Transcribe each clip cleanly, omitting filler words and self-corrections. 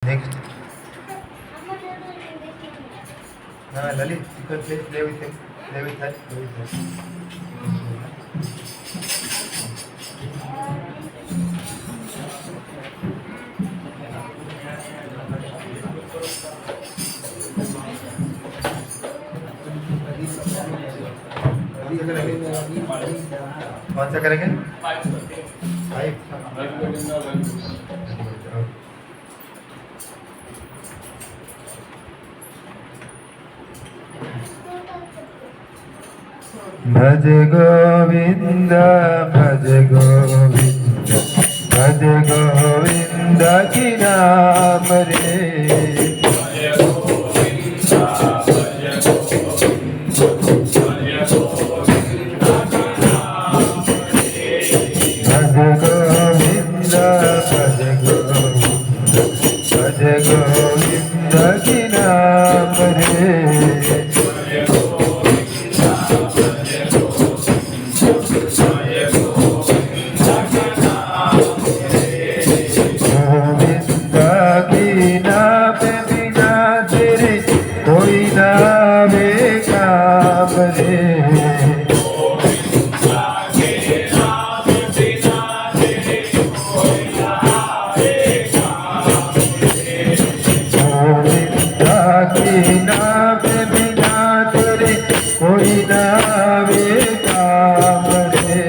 Next. Lalit, you can play with him. Play with her. Play with her. कौन सा करेंगे? Five. भज गोविंद भज गोविंद भज गोविंद की नाम रे। भज गोविंद भज गोविंद की नाम रे। कोई नावे काम रे। गोविंदा के नाम बिना तेरे कोई नावे काम रे।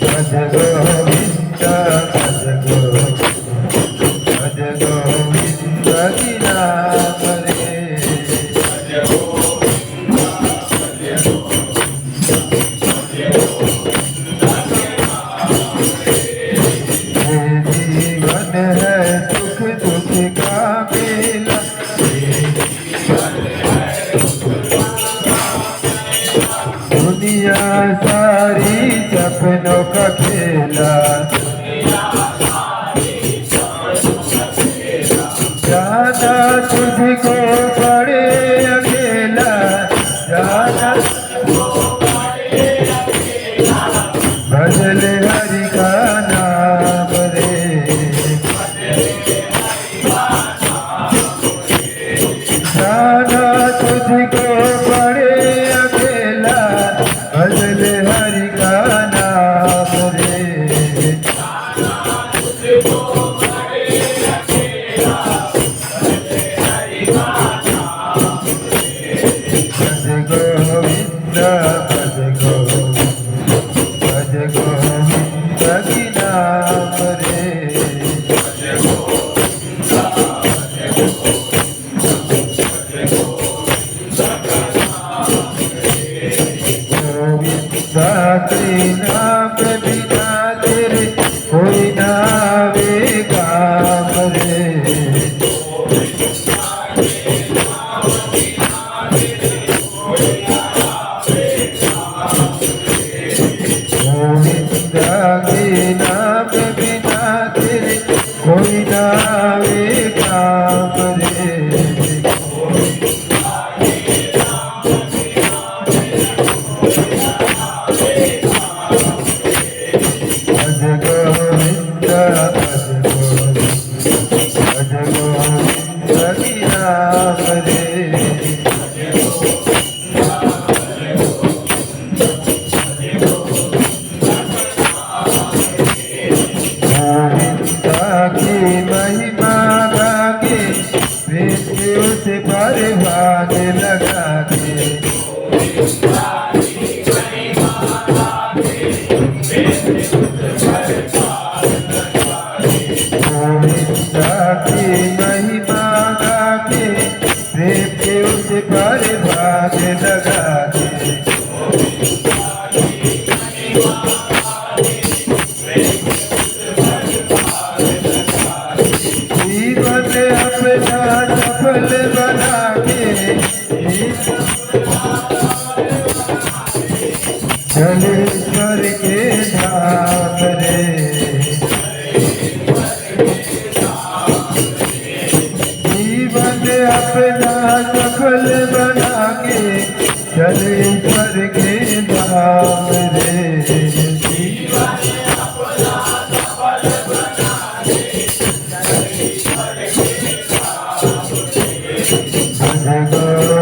भज गोविंद भज गोविंद की नाम रे। जीवन है सुख दुख का मेला। दुनिया सारी सपनों का खेला। जाना तुझको पड़े अकेला। जाना भजल हरि का नाम रे। जाना तुझको पड़े अकेला। भजल हरि का नाम रे। भज गोविंद भज गोविंद भज गोविंद की नाम रे। गोविंदा के नाम बिना तेरे कोई नावे काम रे। गोविंदा के नाम बिना तेरे कोई नावे काम रे। भज गोविंद भज गोविंद की नाम रे। गोविंदा की महिमा गा के मृत्यु से पर भाग लगा के। गोविंदा की महिमा गा के मृत्यु से पर भाग लगा के। जीवन अपना सफल बना के चले ईश्वर के धाम रे। जीवन अपना सफल बना के चले ईश्वर के तुझ गो